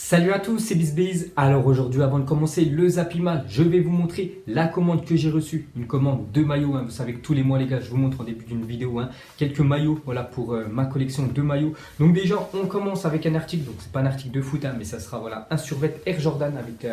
Salut à tous, c'est BizBiz. Alors aujourd'hui, avant de commencer le Zapimal, je vais vous montrer la commande que j'ai reçue. Une commande de maillots. Vous savez que tous les mois, les gars, je vous montre en début d'une vidéo quelques maillots, voilà, pour ma collection de maillots. Donc déjà, on commence avec un article. Donc c'est pas un article de foot, mais ça sera voilà un survêt Air Jordan avec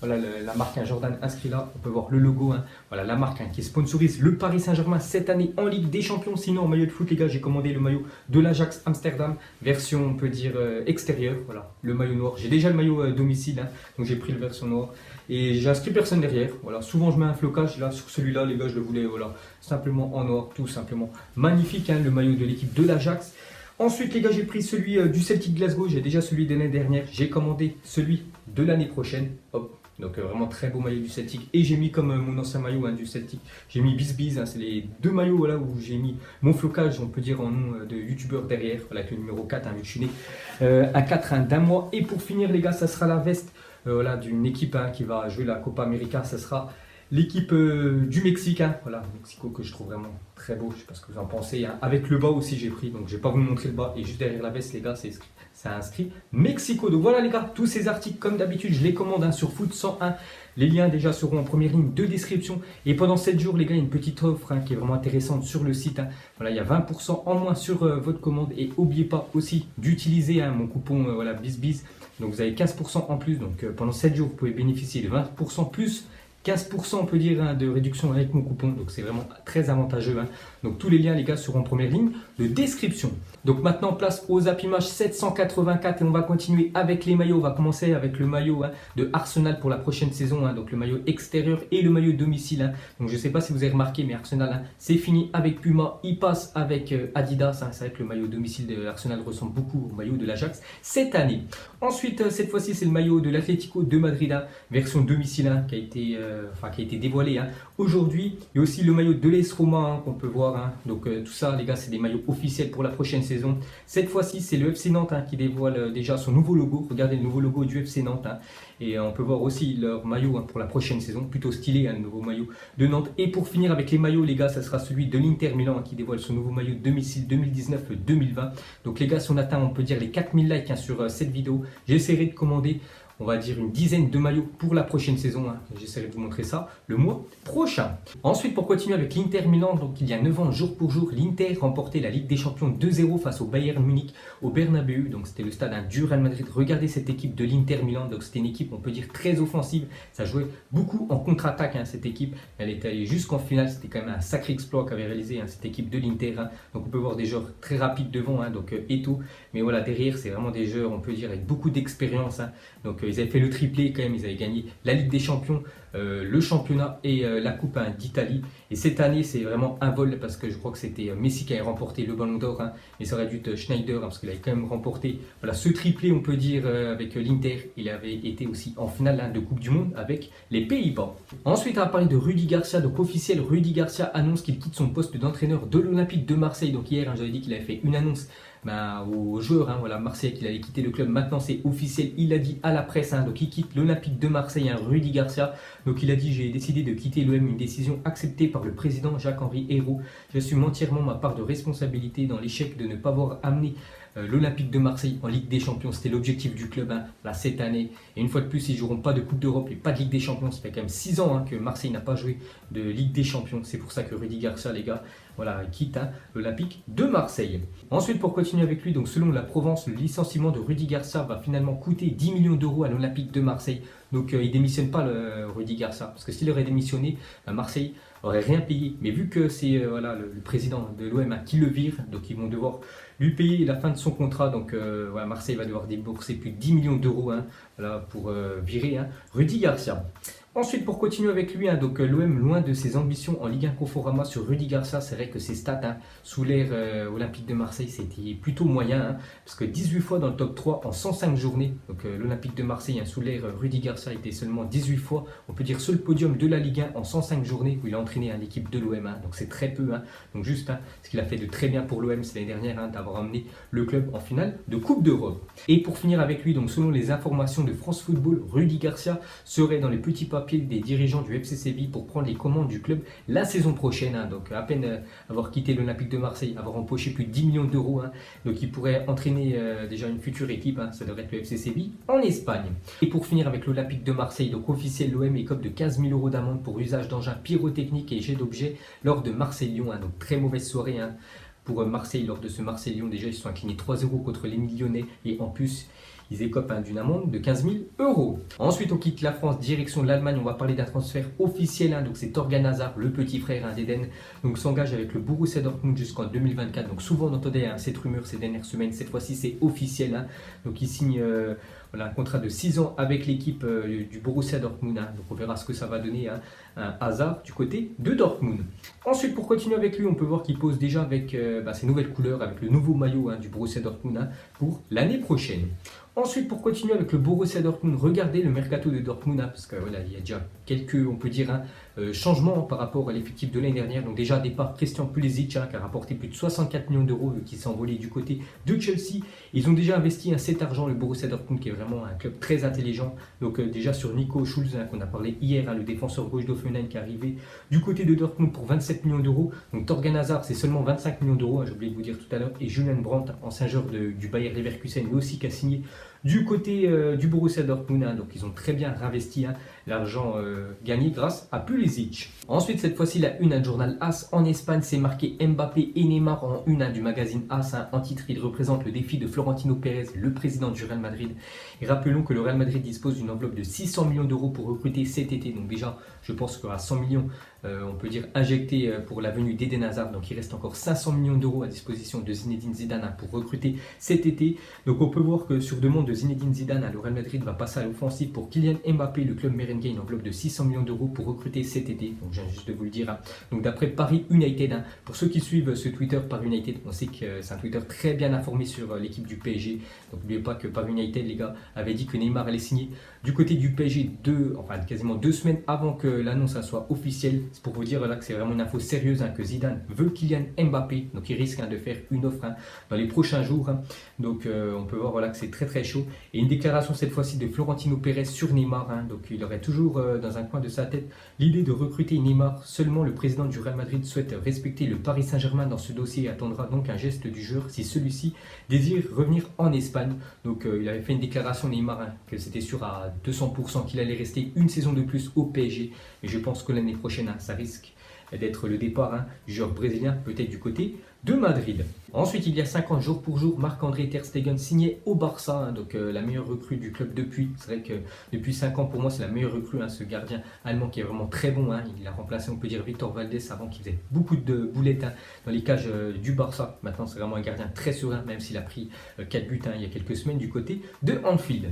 voilà, la marque Jordan inscrit là. On peut voir le logo. Voilà la marque qui sponsorise le Paris Saint-Germain cette année en Ligue des Champions. Sinon, en maillot de foot, les gars, j'ai commandé le maillot de l'Ajax Amsterdam, version, on peut dire, extérieure. Voilà, le maillot noir. J'ai déjà le maillot domicile, donc j'ai pris la version noire. Et j'ai inscrit personne derrière. Voilà, souvent je mets un flocage. Là, sur celui-là, les gars, je le voulais voilà, simplement en noir, tout simplement. Magnifique, le maillot de l'équipe de l'Ajax. Ensuite, les gars, j'ai pris celui du Celtic Glasgow. J'ai déjà celui de l'année dernière. J'ai commandé celui de l'année prochaine. Hop. Donc vraiment très beau maillot du Celtic. Et j'ai mis comme mon ancien maillot du Celtic, j'ai mis BizBiz. C'est les deux maillots voilà, où j'ai mis mon flocage, on peut dire en nom de youtubeur derrière. Voilà, avec le numéro 4, vu que je suis né à 4 d'un mois. Et pour finir, les gars, ça sera la veste voilà, d'une équipe qui va jouer la Copa América. Ça sera l'équipe du Mexique. Voilà, Mexico que je trouve vraiment très beau. Je sais pas ce que vous en pensez. Avec le bas aussi, j'ai pris. Donc je vais pas vous montrer le bas. Et juste derrière la veste, les gars, c'est écrit. Ça a inscrit Mexico. Donc voilà les gars, tous ces articles comme d'habitude, je les commande sur Foot 101. Les liens déjà seront en première ligne de description. Et pendant 7 jours les gars, il y a une petite offre qui est vraiment intéressante sur le site. Voilà, il y a 20% en moins sur votre commande. Et n'oubliez pas aussi d'utiliser mon coupon voilà, BizBiz. Donc vous avez 15% en plus. Donc pendant 7 jours, vous pouvez bénéficier de 20% plus 15% on peut dire de réduction avec mon coupon, donc c'est vraiment très avantageux. Donc tous les liens les gars seront en première ligne de description. Donc maintenant place au Zapimage 784 et on va continuer avec les maillots. On va commencer avec le maillot de Arsenal pour la prochaine saison, donc le maillot extérieur et le maillot domicile. Donc je ne sais pas si vous avez remarqué mais Arsenal c'est fini avec Puma, il passe avec Adidas. C'est vrai que le maillot domicile de Arsenal ressemble beaucoup au maillot de l'Ajax cette année. Ensuite cette fois-ci c'est le maillot de l'Atlético de Madrid, version domicile qui a été dévoilé aujourd'hui. Il y a aussi le maillot de l'AS Roma qu'on peut voir. Donc tout ça les gars, c'est des maillots officiels pour la prochaine saison. Cette fois-ci c'est le FC Nantes qui dévoile déjà son nouveau logo. Regardez le nouveau logo du FC Nantes. Et on peut voir aussi leur maillot pour la prochaine saison, plutôt stylé le nouveau maillot de Nantes. Et pour finir avec les maillots les gars, ça sera celui de l'Inter Milan qui dévoile son nouveau maillot de domicile 2019-2020. Donc les gars, si on atteint on peut dire les 4000 likes sur cette vidéo, j'essaierai de commander on va dire une dizaine de maillots pour la prochaine saison. J'essaierai de vous montrer ça le mois prochain. Ensuite, pour continuer avec l'Inter Milan, donc il y a 9 ans, jour pour jour, l'Inter remportait la Ligue des Champions 2-0 face au Bayern Munich au Bernabeu. Donc c'était le stade du Real Madrid. Regardez cette équipe de l'Inter Milan. Donc c'était une équipe, on peut dire, très offensive. Ça jouait beaucoup en contre-attaque, cette équipe. Elle est allée jusqu'en finale. C'était quand même un sacré exploit qu'avait réalisé cette équipe de l'Inter. Donc on peut voir des joueurs très rapides devant, donc Eto'o. Mais voilà, derrière, c'est vraiment des joueurs, on peut dire, avec beaucoup d'expérience. Donc ils avaient fait le triplé quand même, ils avaient gagné la Ligue des Champions, le championnat et la Coupe d'Italie. Et cette année, c'est vraiment un vol parce que je crois que c'était Messi qui avait remporté le Ballon d'Or, mais ça aurait dû être Schneider parce qu'il avait quand même remporté voilà, ce triplé, on peut dire, avec l'Inter. Il avait été aussi en finale de Coupe du Monde avec les Pays-Bas. Ensuite, on va parler de Rudy Garcia. Donc officiel, Rudy Garcia annonce qu'il quitte son poste d'entraîneur de l'Olympique de Marseille. Donc hier, j'avais dit qu'il avait fait une annonce aux joueurs, voilà, Marseille, qu'il allait quitter le club. Maintenant c'est officiel, il a dit à la presse, donc il quitte l'Olympique de Marseille, Rudy Garcia. Donc il a dit: j'ai décidé de quitter l'OM, une décision acceptée par le président Jacques-Henri Hérault. J'assume entièrement ma part de responsabilité dans l'échec de ne pas avoir amené l'Olympique de Marseille en Ligue des Champions. C'était l'objectif du club là, cette année. Et une fois de plus, ils ne joueront pas de Coupe d'Europe et pas de Ligue des Champions. Ça fait quand même 6 ans que Marseille n'a pas joué de Ligue des Champions. C'est pour ça que Rudy Garcia, les gars, voilà, quitte l'Olympique de Marseille. Ensuite, pour continuer avec lui, donc selon la Provence, le licenciement de Rudy Garcia va finalement coûter 10 millions d'euros à l'Olympique de Marseille. Donc il ne démissionne pas le Rudy Garcia, parce que s'il aurait démissionné, Marseille n'aurait rien payé. Mais vu que c'est voilà, le président de l'OM qui le vire, donc ils vont devoir lui payer la fin de son contrat. Donc voilà, Marseille va devoir débourser plus de 10 millions d'euros voilà, pour virer Rudy Garcia. Ensuite, pour continuer avec lui, donc l'OM, loin de ses ambitions en Ligue 1 Conforama sur Rudy Garcia, c'est vrai que ses stats sous l'ère Olympique de Marseille, c'était plutôt moyen, parce que 18 fois dans le top 3 en 105 journées. Donc l'Olympique de Marseille, sous l'ère Rudy Garcia, était seulement 18 fois, on peut dire, sur le podium de la Ligue 1 en 105 journées, où il a entraîné l'équipe de l'OM. Donc c'est très peu. Donc juste, ce qu'il a fait de très bien pour l'OM, c'est l'année dernière, d'avoir amené le club en finale de Coupe d'Europe. Et pour finir avec lui, donc selon les informations de France Football, Rudy Garcia serait dans les petits papiers papier des dirigeants du FC Séville pour prendre les commandes du club la saison prochaine. Donc à peine avoir quitté l'Olympique de Marseille, avoir empoché plus de 10 millions d'euros. Donc il pourrait entraîner déjà une future équipe, ça devrait être le FC Séville, en Espagne. Et pour finir avec l'Olympique de Marseille, donc officiel, l'OM écope de 15 000 euros d'amende pour usage d'engins pyrotechniques et jet d'objets lors de Marseille-Lyon. Donc très mauvaise soirée pour Marseille lors de ce Marseille-Lyon. Déjà ils se sont inclinés 3-0 contre les Lyonnais et en plus ils écopent d'une amende de 15 000 euros. Ensuite, on quitte la France, direction l'Allemagne. On va parler d'un transfert officiel. Donc, c'est Thorgan Hazard, le petit frère d'Eden. Donc, s'engage avec le Borussia Dortmund jusqu'en 2024. Donc, souvent, on entendait cette rumeur ces dernières semaines. Cette fois-ci, c'est officiel. Donc, il signe un contrat de 6 ans avec l'équipe du Borussia Dortmund. Donc, on verra ce que ça va donner un Hazard du côté de Dortmund. Ensuite, pour continuer avec lui, on peut voir qu'il pose déjà avec ses nouvelles couleurs, avec le nouveau maillot du Borussia Dortmund pour l'année prochaine. Ensuite, pour continuer avec le Borussia Dortmund, regardez le mercato de Dortmund, parce que voilà, il y a déjà quelques, on peut dire, changements par rapport à l'effectif de l'année dernière. Donc déjà, départ Christian Pulisic, qui a rapporté plus de 64 millions d'euros, qui s'est envolé du côté de Chelsea. Ils ont déjà investi cet argent, le Borussia Dortmund, qui est vraiment un club très intelligent. Donc déjà sur Nico Schulz, qu'on a parlé hier, le défenseur gauche d'Hoffenheim, qui est arrivé du côté de Dortmund pour 27 millions d'euros. Donc Thorgan Hazard, c'est seulement 25 millions d'euros, j'ai oublié de vous dire tout à l'heure. Et Julian Brandt, ancien joueur du Bayer Leverkusen, lui aussi qui a signé du côté du Borussia Dortmund. Donc ils ont très bien réinvesti l'argent gagné grâce à Pulisic. Ensuite, cette fois-ci, la une du journal AS en Espagne, c'est marqué Mbappé et Neymar en une du magazine AS. En titre, il représente le défi de Florentino Pérez, le président du Real Madrid. Et rappelons que le Real Madrid dispose d'une enveloppe de 600 millions d'euros pour recruter cet été. Donc déjà, je pense qu'il y aura 100 millions, on peut dire, injectés pour la venue d'Eden Hazard. Donc il reste encore 500 millions d'euros à disposition de Zinedine Zidane pour recruter cet été. Donc on peut voir que sur demande de Zinedine Zidane, le Real Madrid va passer à l'offensive pour Kylian Mbappé. Le club merengue une enveloppe de 600 millions d'euros pour recruter cet été. Donc je viens juste de vous le dire. Donc d'après Paris United, pour ceux qui suivent ce Twitter Paris United, on sait que c'est un Twitter très bien informé sur l'équipe du PSG. Donc n'oubliez pas que Paris United, les gars, avait dit que Neymar allait signer du côté du PSG quasiment 2 semaines avant que l'annonce soit officielle. C'est pour vous dire là que c'est vraiment une info sérieuse, que Zidane veut Kylian Mbappé. Donc il risque de faire une offre dans les prochains jours. Donc on peut voir que c'est très très chaud. Et une déclaration cette fois-ci de Florentino Pérez sur Neymar. Donc il aurait toujours dans un coin de sa tête l'idée de recruter Neymar. Seulement le président du Real Madrid souhaite respecter le Paris Saint-Germain dans ce dossier et attendra donc un geste du joueur si celui-ci désire revenir en Espagne. Donc il avait fait une déclaration Neymar que c'était sûr à 200% qu'il allait rester une saison de plus au PSG. Et je pense que l'année prochaine, ça risque d'être le départ du joueur brésilien, peut-être du côté de Madrid. Ensuite, il y a 50 jours pour jour, Marc-André Ter Stegen signé au Barça, donc la meilleure recrue du club depuis. C'est vrai que depuis 5 ans, pour moi, c'est la meilleure recrue, ce gardien allemand qui est vraiment très bon. Il a remplacé, on peut dire, Victor Valdés avant qui faisait beaucoup de boulettes dans les cages du Barça. Maintenant, c'est vraiment un gardien très serein, même s'il a pris 4 buts il y a quelques semaines du côté de Anfield.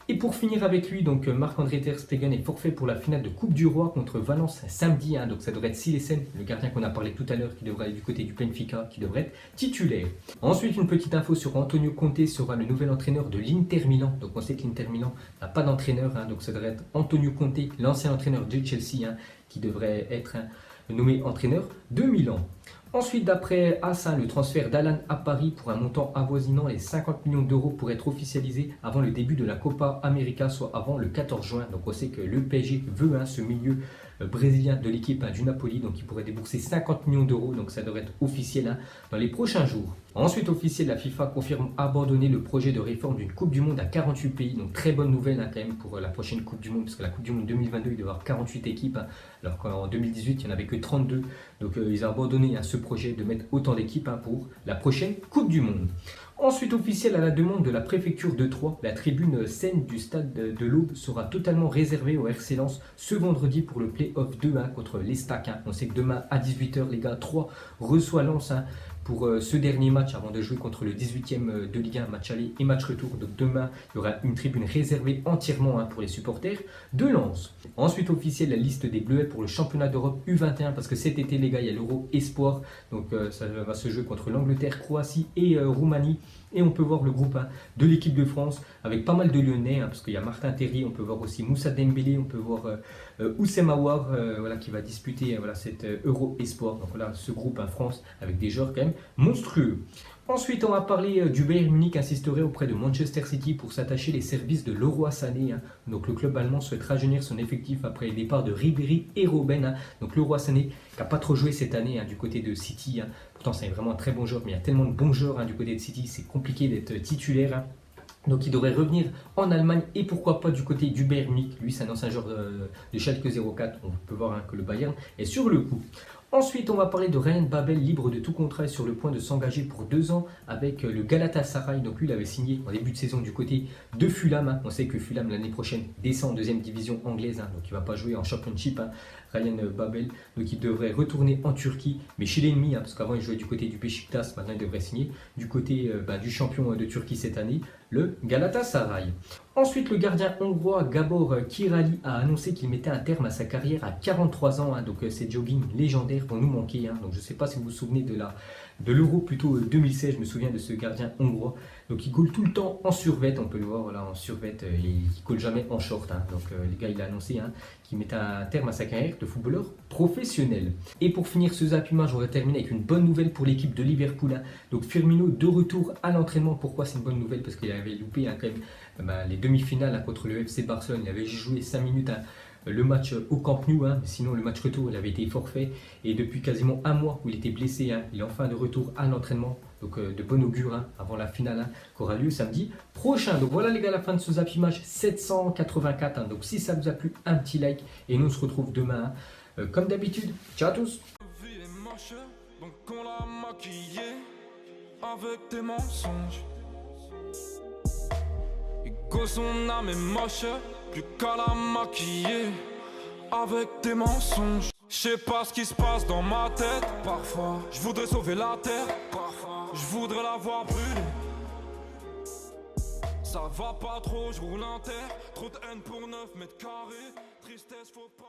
Et pour finir avec lui, donc Marc-André Ter Stegen est forfait pour la finale de Coupe du Roi contre Valence samedi. Donc ça devrait être Silesen, le gardien qu'on a parlé tout à l'heure, qui devrait aller du côté du Benfica, qui devrait être titulaire. Ensuite, une petite info sur Antonio Conte sera le nouvel entraîneur de l'Inter Milan. Donc on sait que l'Inter Milan n'a pas d'entraîneur, donc ça devrait être Antonio Conte, l'ancien entraîneur de Chelsea, qui devrait être nommé entraîneur de Milan. Ensuite, d'après AS, le transfert d'Alan à Paris pour un montant avoisinant les 50 millions d'euros pour être officialisé avant le début de la Copa América, soit avant le 14 juin. Donc on sait que le PSG veut ce milieu brésilien de l'équipe du Napoli, donc il pourrait débourser 50 millions d'euros, donc ça devrait être officiel dans les prochains jours. Ensuite, officiel, la FIFA confirme abandonner le projet de réforme d'une Coupe du Monde à 48 pays, donc très bonne nouvelle quand même pour la prochaine Coupe du Monde, parce que la Coupe du Monde 2022, il doit y avoir 48 équipes, alors qu'en 2018, il n'y en avait que 32, donc ils ont abandonné ce projet de mettre autant d'équipes pour la prochaine Coupe du Monde. Ensuite, officiel, à la demande de la préfecture de Troyes, la tribune scène du stade de l'Aube sera totalement réservée au RC Lens ce vendredi pour le Play-off 2 contre l'Estac. On sait que demain à 18 h, les gars, Troyes reçoit Lens pour ce dernier match avant de jouer contre le 18e de Ligue 1, match aller et match retour. Donc demain, il y aura une tribune réservée entièrement pour les supporters de Lens. Ensuite, officiel, la liste des Bleuets pour le championnat d'Europe U21, parce que cet été, les gars, il y a l'Euro Espoir. Donc ça va se jouer contre l'Angleterre, Croatie et Roumanie. Et on peut voir le groupe de l'équipe de France avec pas mal de Lyonnais, parce qu'il y a Martin Terrier, on peut voir aussi Moussa Dembélé, on peut voir Oussem Aouar qui va disputer cet Euro Espoir. Donc voilà, ce groupe France avec des joueurs quand même monstrueux. Ensuite, on va parler du Bayern Munich insisterait auprès de Manchester City pour s'attacher les services de Leroy Sané. Donc le club allemand souhaite rajeunir son effectif après les départs de Ribéry et Robben. Donc Leroy Sané qui n'a pas trop joué cette année du côté de City. Pourtant, c'est vraiment un très bon joueur, mais il y a tellement de bons joueurs du côté de City, c'est compliqué d'être titulaire. Donc il devrait revenir en Allemagne et pourquoi pas du côté du Bayern Munich. Lui, c'est un ancien joueur de Schalke 04. On peut voir que le Bayern est sur le coup. Ensuite, on va parler de Ryan Babel, libre de tout contrat et sur le point de s'engager pour 2 ans avec le Galatasaray. Donc lui, il avait signé en début de saison du côté de Fulham. On sait que Fulham, l'année prochaine, descend en deuxième division anglaise. Donc il ne va pas jouer en Championship, Ryan Babel. Donc il devrait retourner en Turquie, mais chez l'ennemi, parce qu'avant il jouait du côté du Beşiktaş. Maintenant, il devrait signer du côté du champion de Turquie cette année, le Galatasaray. Ensuite, le gardien hongrois Gabor Kirali a annoncé qu'il mettait un terme à sa carrière à 43 ans. Donc ces joggings légendaires vont nous manquer. Donc je ne sais pas si vous vous souvenez de l'Euro plutôt 2016. Je me souviens de ce gardien hongrois. Donc il coule tout le temps en survêt. On peut le voir voilà, en survêt. Il ne coule jamais en short. Donc les gars, il a annoncé qu'il mettait un terme à sa carrière de footballeur professionnel. Et pour finir ce zapping, je voudrais terminer avec une bonne nouvelle pour l'équipe de Liverpool. Donc Firmino de retour à l'entraînement. Pourquoi c'est une bonne nouvelle? Parce qu'il avait loupé quand même les demi-finales contre le FC Barcelone. Il avait joué 5 minutes le match au Camp Nou, sinon le match retour il avait été forfait et depuis quasiment un mois où il était blessé, il est enfin de retour à l'entraînement, donc de bon augure avant la finale qui aura lieu samedi prochain. Donc voilà les gars, la fin de ce zappimage 784, donc si ça vous a plu, un petit like et nous on se retrouve demain comme d'habitude. Ciao à tous. Donc on l'a maquillé avec tes mensonges. Que son âme est moche, plus qu'à la maquiller avec tes mensonges. Je sais pas ce qui se passe dans ma tête. Parfois, je voudrais sauver la terre. Parfois, je voudrais la voir brûler. Ça va pas trop, je roule un terre. Trop de haine pour 9 mètres carrés. Tristesse, faut pas.